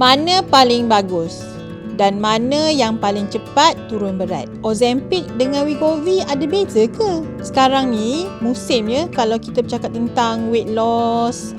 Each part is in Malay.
Mana paling bagus? Dan mana yang paling cepat turun berat? Ozempic dengan Wegovy ada beza ke? Sekarang ni musimnya kalau kita bercakap tentang weight loss,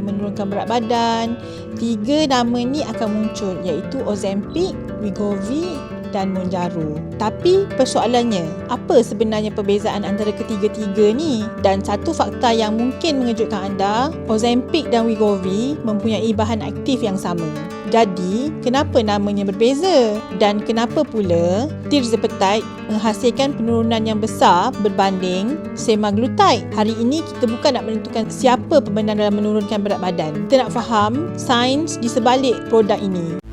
menurunkan berat badan, 3 nama ni akan muncul, iaitu Ozempic, Wegovy dan Mounjaro. Tapi persoalannya, apa sebenarnya perbezaan antara ketiga-tiga ni? Dan satu fakta yang mungkin mengejutkan anda, Ozempic dan Wegovy mempunyai bahan aktif yang sama. Jadi, kenapa namanya berbeza? Dan kenapa pula tirzepatide menghasilkan penurunan yang besar berbanding semaglutide? Hari ini kita bukan nak menentukan siapa pemenang dalam menurunkan berat badan. Kita nak faham sains di sebalik produk ini.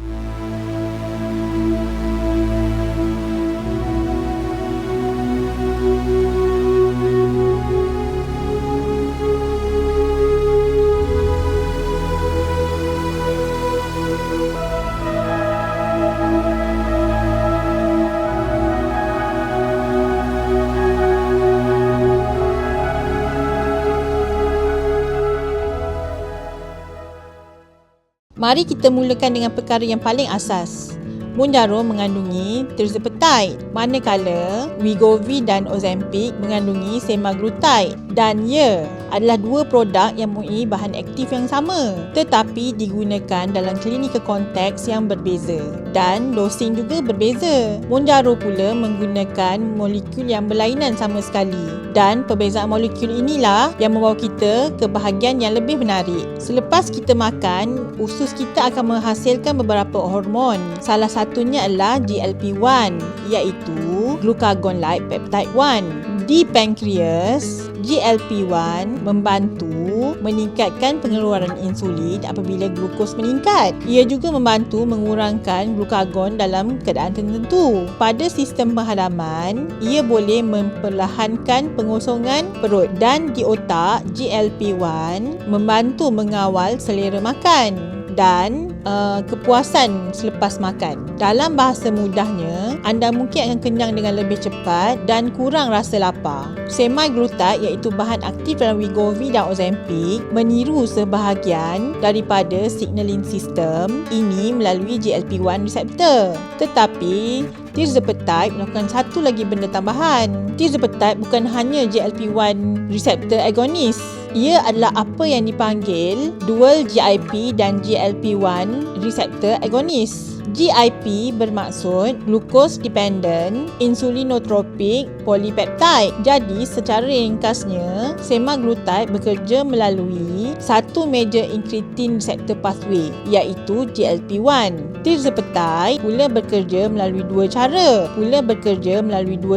Mari kita mulakan dengan perkara yang paling asas. Mounjaro mengandungi tirzepatide, manakala Wegovy dan Ozempic mengandungi semaglutide. Dan adalah 2 produk yang mempunyai bahan aktif yang sama, tetapi digunakan dalam klinikal konteks yang berbeza dan dosing juga berbeza. Mounjaro pula menggunakan molekul yang berlainan sama sekali, dan perbezaan molekul inilah yang membawa kita ke bahagian yang lebih menarik. Selepas kita makan, usus kita akan menghasilkan beberapa hormon. Salah satunya adalah GLP-1, iaitu glucagon-like peptide 1. Di pankreas, GLP-1 membantu meningkatkan pengeluaran insulin apabila glukos meningkat. Ia juga membantu mengurangkan glukagon dalam keadaan tertentu. Pada sistem penghadaman, ia boleh memperlahankan pengosongan perut, dan di otak, GLP-1 membantu mengawal selera makan dan kepuasan selepas makan. Dalam bahasa mudahnya, anda mungkin akan kenyang dengan lebih cepat dan kurang rasa lapar. Semaglutide, iaitu bahan aktif dalam Wegovy dan Ozempic, meniru sebahagian daripada signaling system ini melalui GLP-1 receptor. Tetapi tirzepatide melakukan satu lagi benda tambahan. Tirzepatide bukan hanya GLP-1 receptor agonist. Ia adalah apa yang dipanggil dual GIP dan GLP-1 receptor agonist. GIP bermaksud glucose dependent insulinotropic polypeptide. Jadi secara ringkasnya, semaglutide bekerja melalui satu major incretin receptor pathway, iaitu GLP-1. Tirzepatide pula bekerja melalui dua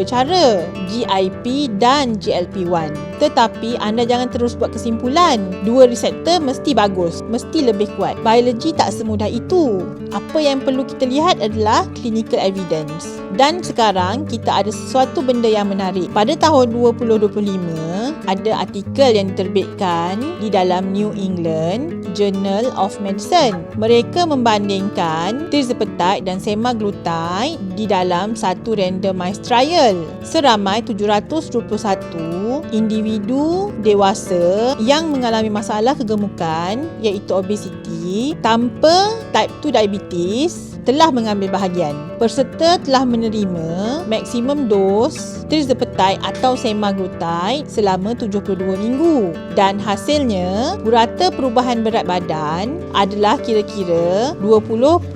cara, GIP dan GLP-1. Tetapi anda jangan terus buat kesimpulan dua reseptor mesti bagus, mesti lebih kuat. Biologi tak semudah itu. Apa yang perlu kita lihat adalah clinical evidence. Dan sekarang kita ada sesuatu benda yang menarik. Pada tahun 2025, ada artikel yang diterbitkan di dalam New England Journal of Medicine. Mereka membandingkan tirzepatide dan semaglutide di dalam satu randomized trial. Seramai 721 individu dewasa yang mengalami masalah kegemukan, iaitu obesiti, tanpa type 2 diabetes telah mengambil bahagian. Peserta telah menerima maksimum dos tirzepatide atau semaglutide selama 72 minggu, dan hasilnya purata perubahan berat badan adalah kira-kira 20.2%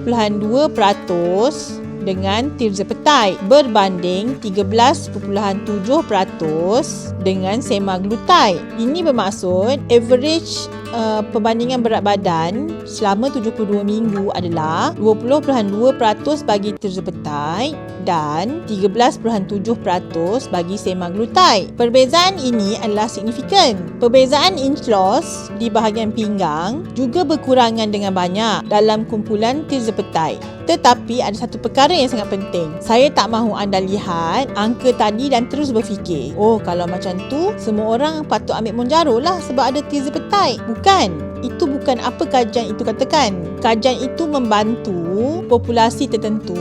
dengan tirzepatide berbanding 13.7% dengan semaglutide. Ini bermaksud average perbandingan berat badan selama 72 minggu adalah 20.2% bagi tirzepatide dan 13.7% bagi semaglutide. Perbezaan ini adalah signifikan. Perbezaan inch loss di bahagian pinggang juga berkurangan dengan banyak dalam kumpulan tirzepatide. Tetapi ada satu perkara yang sangat penting. Saya tak mahu anda lihat angka tadi dan terus berfikir, oh kalau macam tu semua orang patut ambil Mounjaro lah sebab ada tirzepatide. Bukan. Itu bukan apa kajian itu katakan. Kajian itu membantu populasi tertentu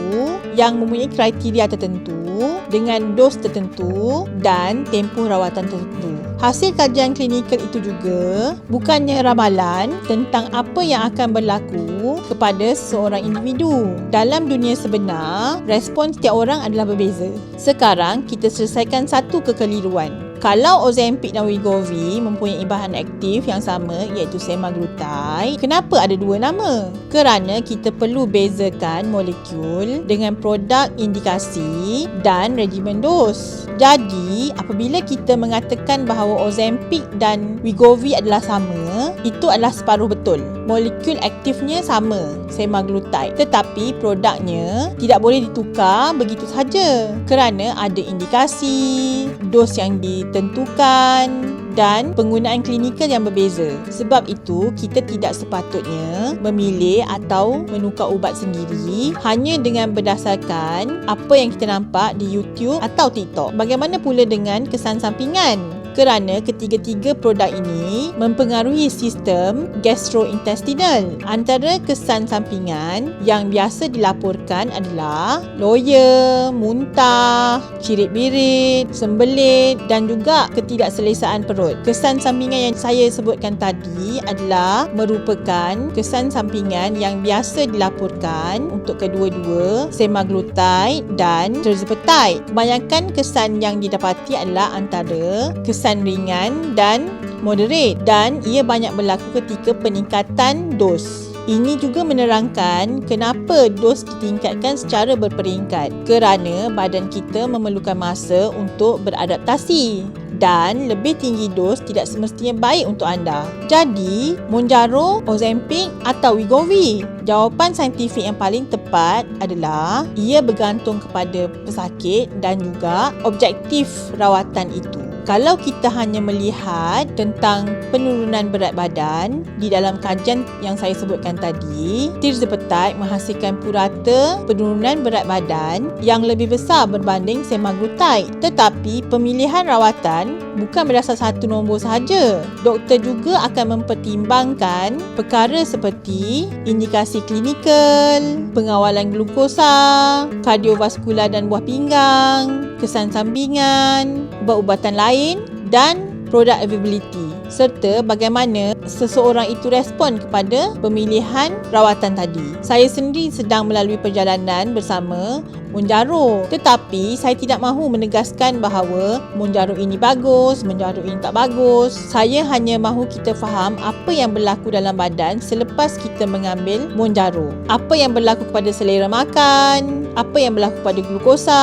yang mempunyai kriteria tertentu dengan dos tertentu dan tempoh rawatan tertentu. Hasil kajian klinikal itu juga bukannya ramalan tentang apa yang akan berlaku kepada seorang individu. Dalam dunia sebenar, respon setiap orang adalah berbeza. Sekarang kita selesaikan satu kekeliruan. Kalau Ozempic dan Wegovy mempunyai bahan aktif yang sama iaitu semaglutide, kenapa ada dua nama? Kerana kita perlu bezakan molekul dengan produk indikasi dan regimen dos. Jadi, apabila kita mengatakan bahawa Ozempic dan Wegovy adalah sama, itu adalah separuh betul. Molekul aktifnya sama, semaglutide, tetapi produknya tidak boleh ditukar begitu sahaja kerana ada indikasi, dos yang ditentukan dan penggunaan klinikal yang berbeza. Sebab itu, kita tidak sepatutnya memilih atau menukar ubat sendiri hanya dengan berdasarkan apa yang kita nampak di YouTube atau TikTok. Bagaimana pula dengan kesan sampingan? Kerana ketiga-tiga produk ini mempengaruhi sistem gastrointestinal. Antara kesan sampingan yang biasa dilaporkan adalah loya, muntah, cirit-birit, sembelit dan juga ketidakselesaan perut. Kesan sampingan yang saya sebutkan tadi adalah merupakan kesan sampingan yang biasa dilaporkan untuk kedua-dua semaglutide dan tirzepatide. Kebanyakan kesan yang didapati adalah antara kesan ringan dan moderate dan ia banyak berlaku ketika peningkatan dos. Ini juga menerangkan kenapa dos ditingkatkan secara berperingkat kerana badan kita memerlukan masa untuk beradaptasi dan lebih tinggi dos tidak semestinya baik untuk anda. Jadi, Mounjaro, Ozempic atau Wegovy? Jawapan saintifik yang paling tepat adalah ia bergantung kepada pesakit dan juga objektif rawatan itu. Kalau kita hanya melihat tentang penurunan berat badan di dalam kajian yang saya sebutkan tadi, tirzepatide menghasilkan purata penurunan berat badan yang lebih besar berbanding semaglutide. Tetapi pemilihan rawatan bukan berdasar satu nombor sahaja. Doktor juga akan mempertimbangkan perkara seperti indikasi klinikal, pengawalan glukosa, kardiovaskular dan buah pinggang, kesan sampingan, ubat-ubatan lain dan product availability serta bagaimana seseorang itu respon kepada pemilihan rawatan tadi. Saya sendiri sedang melalui perjalanan bersama Mounjaro, tetapi saya tidak mahu menegaskan bahawa Mounjaro ini bagus, Mounjaro ini tak bagus. Saya hanya mahu kita faham apa yang berlaku dalam badan selepas kita mengambil Mounjaro. Apa yang berlaku pada selera makan, apa yang berlaku pada glukosa,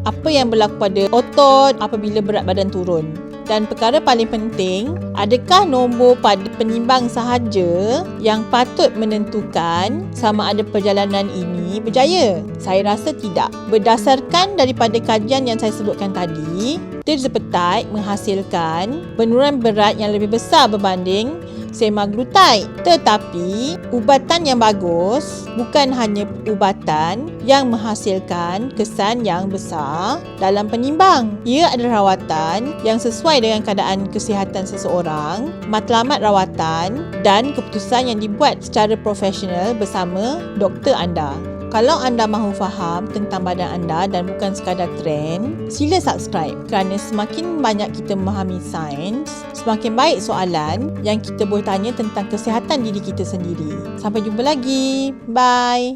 apa yang berlaku pada otot apabila berat badan turun. Dan perkara paling penting, adakah nombor pada penimbang sahaja yang patut menentukan sama ada perjalanan ini berjaya? Saya rasa tidak. Berdasarkan daripada kajian yang saya sebutkan tadi, tirzepatide menghasilkan penurunan berat yang lebih besar berbanding semaglutide. Tetapi ubatan yang bagus bukan hanya ubatan yang menghasilkan kesan yang besar dalam penimbang. Ia adalah rawatan yang sesuai dengan keadaan kesihatan seseorang, matlamat rawatan dan keputusan yang dibuat secara profesional bersama doktor anda. Kalau anda mahu faham tentang badan anda dan bukan sekadar trend, sila subscribe kerana semakin banyak kita memahami sains, semakin baik soalan yang kita boleh tanya tentang kesihatan diri kita sendiri. Sampai jumpa lagi. Bye.